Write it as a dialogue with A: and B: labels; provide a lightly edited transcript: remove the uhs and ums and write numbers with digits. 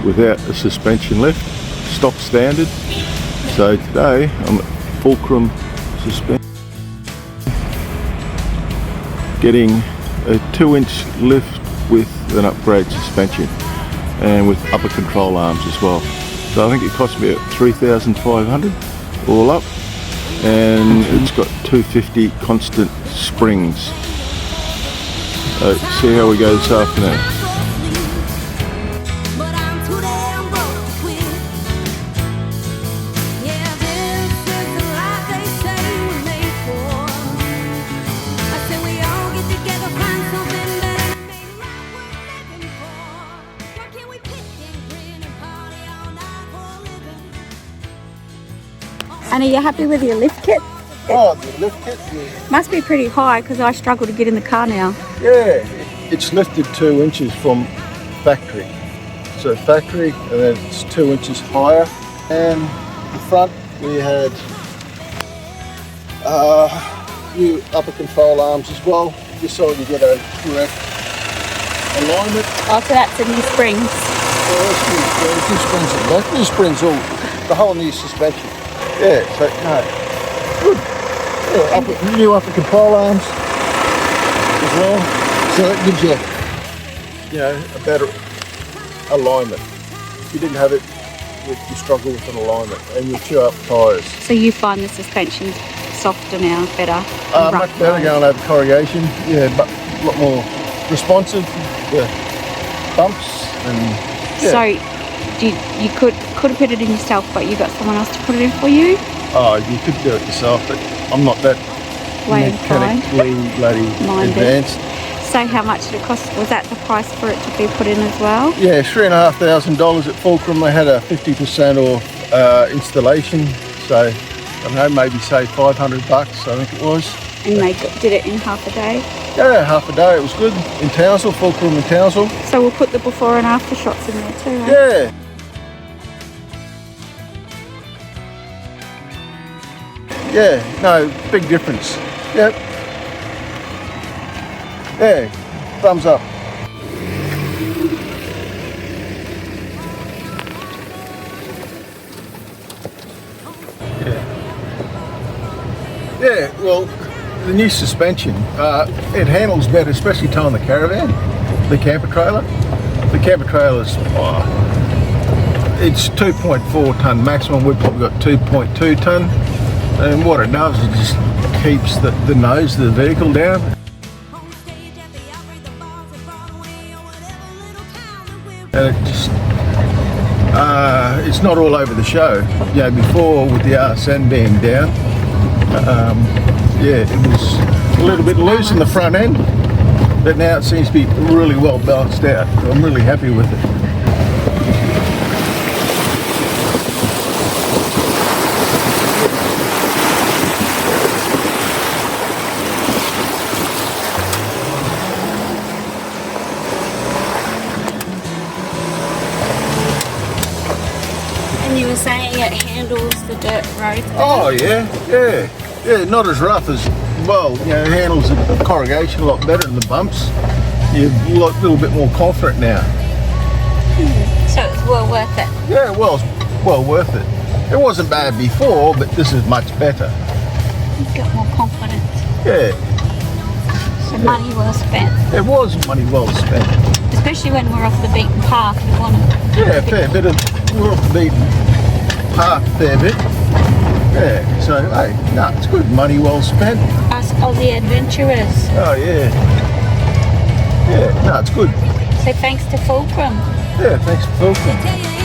A: without a suspension lift, stock standard. So today I'm at Fulcrum suspension, getting a 2-inch lift with an upgrade suspension and with upper control arms as well. So I think it cost me about 3,500 all up, and it's got 250 constant springs. So see how we go this afternoon.
B: And are you happy with your lift kit?
A: Oh, the lift kit? Yeah.
B: Must be pretty high because I struggle to get in the car now.
A: Yeah, it's lifted 2 inches from factory. So factory, and then it's 2 inches higher. And the front we had new upper control arms as well, just so we can get a correct alignment.
B: Oh, so that's the new springs.
A: New springs at the back. New springs, all the whole new suspension. Yeah, so no, good. Yeah, new upper control arms as well, so that gives you, a better alignment. If you didn't have it, you struggle with an alignment, and you chew up tyres.
B: So you find the suspension softer now, better?
A: Much better going over corrugation. Yeah, but a lot more responsive. Yeah, bumps and. Yeah.
B: So you could have put it in yourself, but you got someone else to put it in for you?
A: Oh, you could do it yourself, but I'm not that mechanically bloody advanced.
B: So how much did it cost? Was that the price for it to be put in as well?
A: Yeah, $3,500 at Fulcrum. They had a 50% off installation, so I don't know, maybe say $500, I think it was.
B: And they did it in half a day?
A: Yeah, half a day. It was good in Townsville, Fulcrum in Townsville.
B: So we'll put the before and after shots in there too, right?
A: Yeah. Yeah, no, big difference. Yep. Yeah, thumbs up. Yeah, well, the new suspension, it handles better, especially towing the caravan, the camper trailer. The camper trailer's, it's 2.4 tonne maximum. We've probably got 2.2 tonne. And what it does, it just keeps the nose of the vehicle down. And it just, it's not all over the show. Before with the RSN being down, yeah, it was a little bit loose in the front end, but now it seems to be really well balanced out. I'm really happy with it.
B: And you were saying it handles the dirt road better?
A: Oh yeah, not as rough as, well, it handles the corrugation a lot better than the bumps. You're a little bit more confident now.
B: So it's well worth it?
A: Yeah, well worth it. It wasn't bad before, but this is much better.
B: You've got more confidence.
A: Yeah.
B: So money well spent.
A: It was money well spent.
B: Especially when we're off the beaten path, we want to...
A: Yeah, fair bit of, we're off the beaten path a fair bit. Yeah, so hey, no, it's good, money well spent.
B: Us Aussie adventurers.
A: Oh yeah. Yeah, no, it's good.
B: So thanks to Fulcrum.
A: Yeah, thanks for Fulcrum.